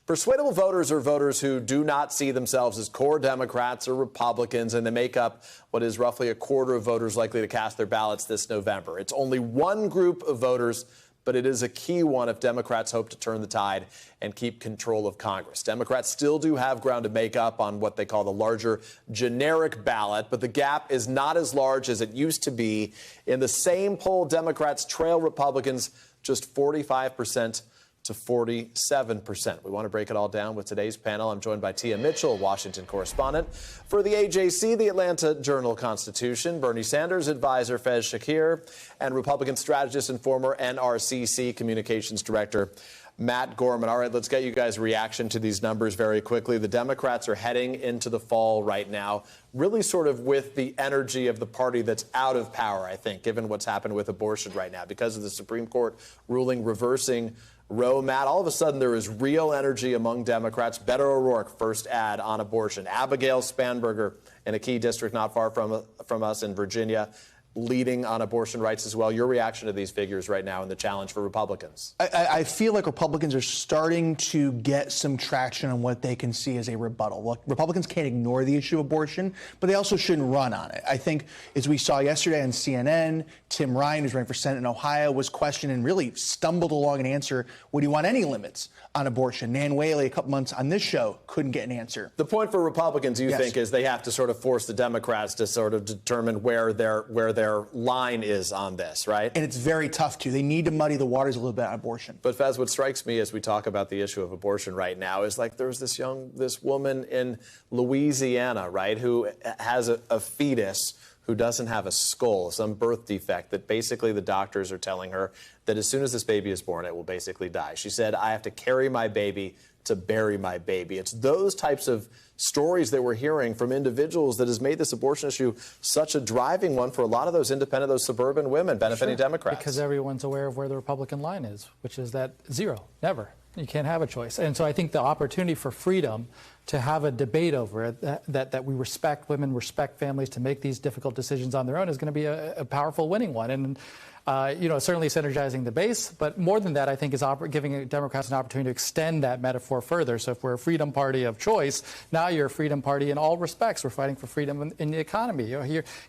Persuadable voters are voters who do not see themselves as core Democrats or Republicans, and they make up what is roughly a quarter of voters likely to cast their ballots this November. It's only one group of voters, but it is a key one if Democrats hope to turn the tide and keep control of Congress. Democrats still do have ground to make up on what they call the larger generic ballot, but the gap is not as large as it used to be. In the same poll, Democrats trail Republicans just 45% to 47%. We want to break it all down with today's panel. I'm joined by Tia Mitchell, Washington correspondent for the AJC, the Atlanta Journal-Constitution, Bernie Sanders advisor Faiz Shakir, and Republican strategist and former NRCC communications director Matt Gorman. All right, let's get you guys' reaction to these numbers very quickly. The Democrats are heading into the fall right now, really sort of with the energy of the party that's out of power, I think, given what's happened with abortion right now. Because of the Supreme Court ruling reversing Roe, Matt, all of a sudden there is real energy among Democrats. Beto O'Rourke, first ad on abortion. Abigail Spanberger in a key district not far from us in Virginia, leading on abortion rights as well. Your reaction to these figures right now and the challenge for Republicans? I feel like Republicans are starting to get some traction on what they can see as a rebuttal. Well, Republicans can't ignore the issue of abortion, but they also shouldn't run on it. I think, as we saw yesterday on CNN, Tim Ryan, who's running for Senate in Ohio, was questioned and really stumbled along an answer. Would he want any limits on abortion? Nan Whaley, a couple months on this show, couldn't get an answer. The point for Republicans, you think, is they have to sort of force the Democrats to sort of determine where their line is on this, right? And it's very tough to. They need to muddy the waters a little bit on abortion. But Faiz, what strikes me as we talk about the issue of abortion right now is like there's this woman in Louisiana, right, who has a fetus who doesn't have a skull, some birth defect that basically the doctors are telling her that as soon as this baby is born, it will basically die. She said, I have to carry my baby to bury my baby. It's those types of stories that we're hearing from individuals that has made this abortion issue such a driving one for a lot of those independent, those suburban women benefiting Democrats. Because everyone's aware of where the Republican line is, which is that zero, never. You can't have a choice. And so I think the opportunity for freedom to have a debate over it, that we respect women, respect families to make these difficult decisions on their own is going to be a powerful winning one. And certainly it's energizing the base, but more than that, I think is giving Democrats an opportunity to extend that metaphor further. So if we're a freedom party of choice, now you're a freedom party in all respects. We're fighting for freedom in the economy.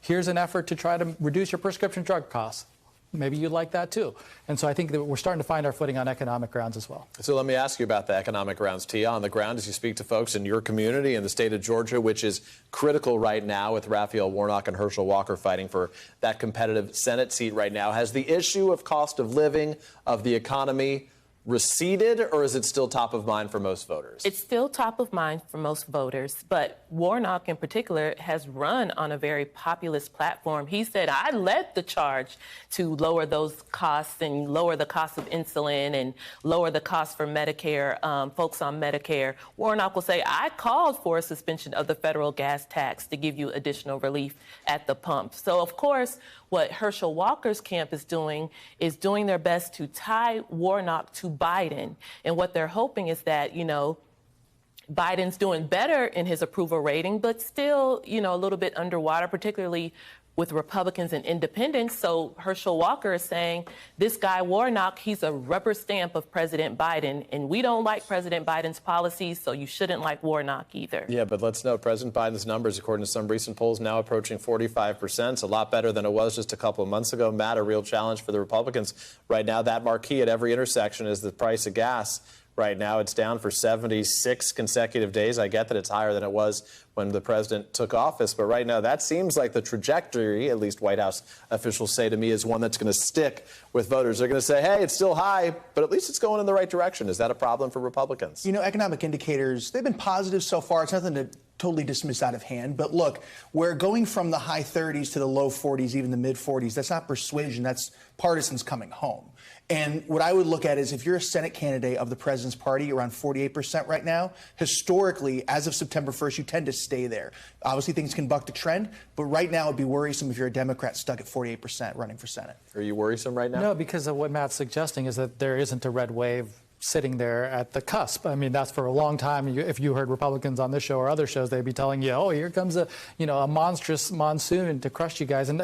Here's an effort to try to reduce your prescription drug costs. Maybe you'd like that too. And so I think that we're starting to find our footing on economic grounds as well. So let me ask you about the economic grounds, Tia, on the ground as you speak to folks in your community in the state of Georgia, which is critical right now with Raphael Warnock and Herschel Walker fighting for that competitive Senate seat right now. Has the issue of cost of living, of the economy, receded, or is it still top of mind for most voters? It's still top of mind for most voters, but Warnock in particular has run on a very populist platform. He said, I led the charge to lower those costs and lower the cost of insulin and lower the cost for Medicare, folks on Medicare. Warnock will say, I called for a suspension of the federal gas tax to give you additional relief at the pump. So, of course, what Herschel Walker's camp is doing their best to tie Warnock to Biden. And what they're hoping is that, Biden's doing better in his approval rating, but still, a little bit underwater, particularly with Republicans and independents. So Herschel Walker is saying, this guy Warnock, he's a rubber stamp of President Biden, and we don't like President Biden's policies, so you shouldn't like Warnock either. Yeah, but let's note President Biden's numbers, according to some recent polls, now approaching 45%. It's a lot better than it was just a couple of months ago. Matt, a real challenge for the Republicans right now. That marquee at every intersection is the price of gas. Right now, it's down for 76 consecutive days. I get that it's higher than it was when the president took office, but right now that seems like the trajectory, at least White House officials say to me, is one that's going to stick with voters. They're going to say, hey, it's still high, but at least it's going in the right direction. Is that a problem for Republicans? Economic indicators, they've been positive so far. It's nothing to totally dismiss out of hand. But look, we're going from the high 30s to the low 40s, even the mid 40s. That's not persuasion. That's partisans coming home. And what I would look at is if you're a Senate candidate of the president's party, around 48% right now, historically, as of September 1st, you tend to stay there. Obviously, things can buck the trend, but right now it would be worrisome if you're a Democrat stuck at 48% running for Senate. Are you worrisome right now? No, because of what Matt's suggesting is that there isn't a red wave sitting there at the cusp. I mean, that's for a long time. If you heard Republicans on this show or other shows, they'd be telling you, oh, here comes a monstrous monsoon to crush you guys. And,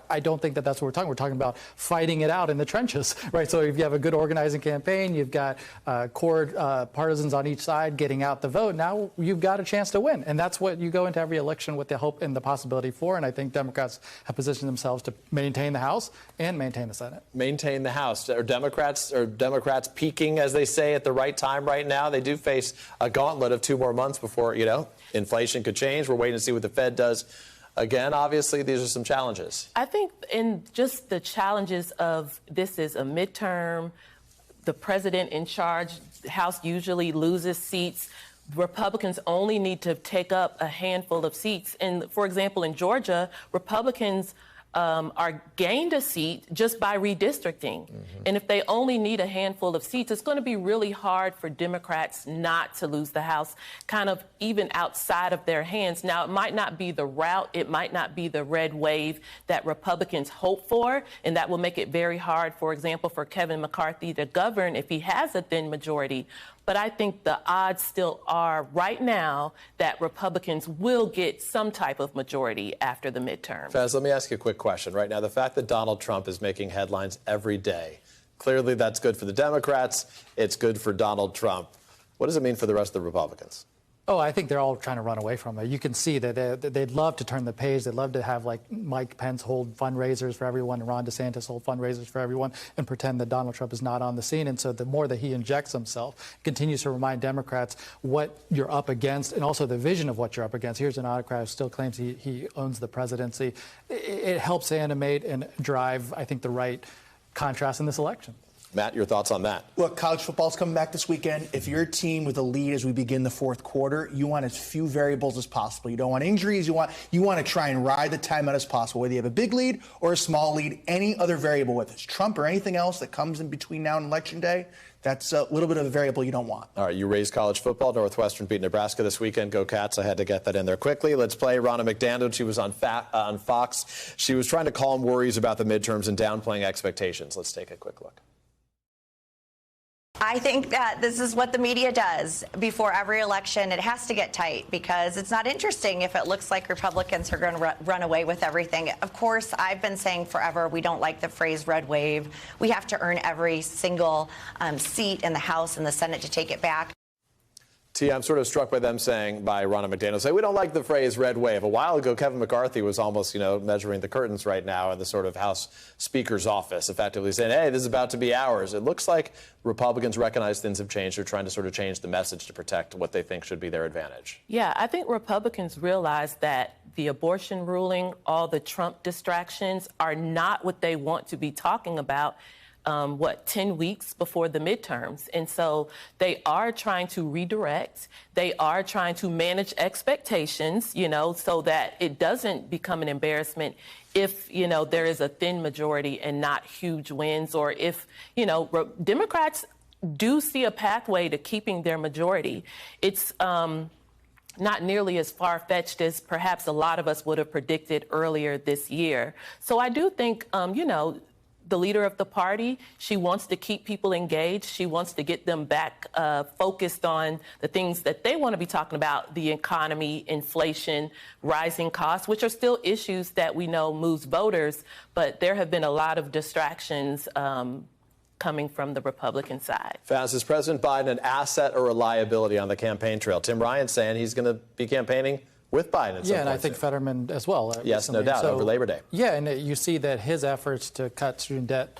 I don't think that that's what we're talking. We're talking about fighting it out in the trenches, right? So if you have a good organizing campaign, you've got core partisans on each side getting out the vote, now you've got a chance to win. And that's what you go into every election with the hope and the possibility for. And I think Democrats have positioned themselves to maintain the House and maintain the Senate. Maintain the House. Are Democrats peaking, as they say, at the right time right now? They do face a gauntlet of 2 more months before, inflation could change. We're waiting to see what the Fed does. Again, obviously, these are some challenges. I think in just the challenges of this is a midterm, the president in charge, the House usually loses seats. Republicans only need to take up a handful of seats. And, for example, in Georgia, Republicans are gained a seat just by redistricting. Mm-hmm. And if they only need a handful of seats, it's going to be really hard for Democrats not to lose the House, kind of even outside of their hands. Now, it might not be the route, it might not be the red wave that Republicans hope for, and that will make it very hard, for example, for Kevin McCarthy to govern if he has a thin majority. But I think the odds still are right now that Republicans will get some type of majority after the midterm. Faiz, let me ask you a quick question. Right now, the fact that Donald Trump is making headlines every day, clearly that's good for the Democrats. It's good for Donald Trump. What does it mean for the rest of the Republicans? Oh, I think they're all trying to run away from it. You can see that they'd love to turn the page. They'd love to have, like, Mike Pence hold fundraisers for everyone and Ron DeSantis hold fundraisers for everyone and pretend that Donald Trump is not on the scene. And so the more that he injects himself, continues to remind Democrats what you're up against and also the vision of what you're up against. Here's an autocrat who still claims he owns the presidency. It helps animate and drive, I think, the right contrast in this election. Matt, your thoughts on that? Look, college football's coming back this weekend. If you're a team with a lead as we begin the fourth quarter, you want as few variables as possible. You don't want injuries. You want to try and ride the timeout as possible, whether you have a big lead or a small lead, any other variable, whether it's Trump or anything else that comes in between now and Election Day. That's a little bit of a variable you don't want. All right, you raised college football. Northwestern beat Nebraska this weekend. Go Cats. I had to get that in there quickly. Let's play Ronna McDaniel. She was on Fox. She was trying to calm worries about the midterms and downplaying expectations. Let's take a quick look. I think that this is what the media does before every election. It has to get tight because it's not interesting if it looks like Republicans are going to run away with everything. Of course, I've been saying forever we don't like the phrase red wave. We have to earn every single seat in the House and the Senate to take it back. T, I'm sort of struck by them saying, by Ronna McDaniel, say we don't like the phrase red wave. A while ago, Kevin McCarthy was almost, measuring the curtains right now in the sort of House Speaker's office, effectively saying, hey, this is about to be ours. It looks like Republicans recognize things have changed. They're trying to sort of change the message to protect what they think should be their advantage. Yeah, I think Republicans realize that the abortion ruling, all the Trump distractions are not what they want to be talking about 10 weeks before the midterms. And so they are trying to redirect. They are trying to manage expectations, so that it doesn't become an embarrassment if, there is a thin majority and not huge wins, or if, Democrats do see a pathway to keeping their majority. It's not nearly as far-fetched as perhaps a lot of us would have predicted earlier this year. So I do think, the leader of the party, she wants to keep people engaged. She wants to get them back focused on the things that they want to be talking about, the economy, inflation, rising costs, which are still issues that we know moves voters. But there have been a lot of distractions coming from the Republican side. Faiz, is President Biden an asset or a liability on the campaign trail? Tim Ryan's saying he's going to be campaigning with Biden. Yeah, and I think Fetterman as well. Yes, no doubt, over Labor Day. Yeah, and you see that his efforts to cut student debt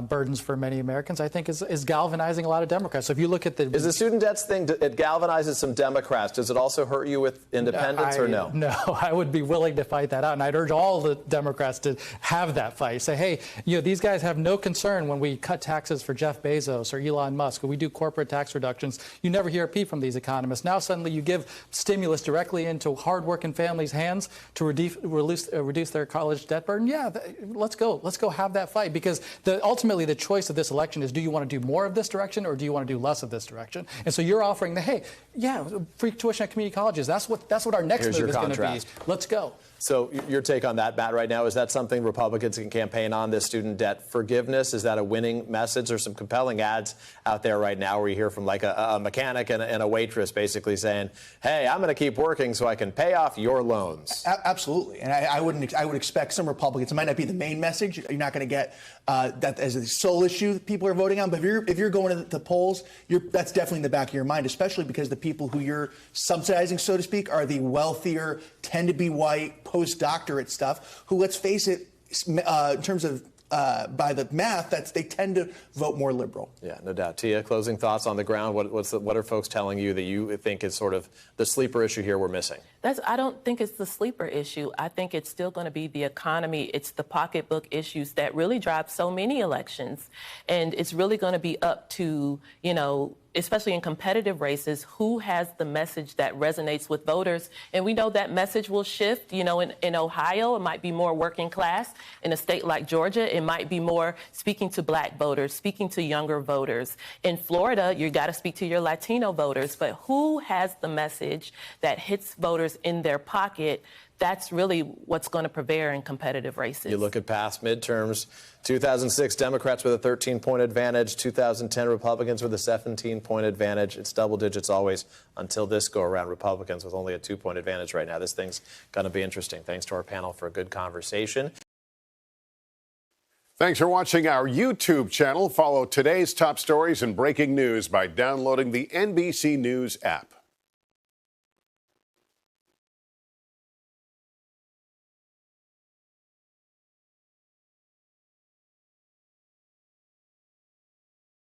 burdens for many Americans, I think, is galvanizing a lot of Democrats. So if you look at the... Is the student debts thing, it galvanizes some Democrats. Does it also hurt you with independents or no? No, I would be willing to fight that out. And I'd urge all the Democrats to have that fight. Say, hey, these guys have no concern when we cut taxes for Jeff Bezos or Elon Musk, or we do corporate tax reductions. You never hear a peep from these economists. Now suddenly you give stimulus directly into hardworking families' hands to reduce their college debt burden. Yeah, let's go. Let's go have that fight, because ultimately, the choice of this election is, do you want to do more of this direction or do you want to do less of this direction? And so you're offering free tuition at community colleges. That's what our next move is going to be. Let's go. So your take on that, Matt, right now, is that something Republicans can campaign on, this student debt forgiveness? Is that a winning message? There's some compelling ads out there right now where you hear from like a mechanic and a waitress basically saying, hey, I'm going to keep working so I can pay off your loans. Absolutely. And I would expect some Republicans, it might not be the main message. You're not going to get that as a sole issue that people are voting on. But if you're going to the polls, that's definitely in the back of your mind, especially because the people who you're subsidizing, so to speak, are the wealthier, tend to be white, postdoctorate stuff, who, let's face it, in terms of by the math, they tend to vote more liberal. Yeah, no doubt. Tia, closing thoughts on the ground. What are folks telling you that you think is sort of the sleeper issue here we're missing? I don't think it's the sleeper issue. I think it's still going to be the economy. It's the pocketbook issues that really drive so many elections. And it's really going to be up to, especially in competitive races, who has the message that resonates with voters. And we know that message will shift. In Ohio, it might be more working class. In a state like Georgia, it might be more speaking to black voters, speaking to younger voters. In Florida, you got to speak to your Latino voters. But who has the message that hits voters in their pocket? That's really what's going to prevail in competitive races. You look at past midterms, 2006 Democrats with a 13-point advantage, 2010 Republicans with a 17-point advantage. It's double digits always until this go-around. Republicans with only a 2-point advantage right now. This thing's going to be interesting. Thanks to our panel for a good conversation. Thanks for watching our YouTube channel. Follow today's top stories and breaking news by downloading the NBC News app.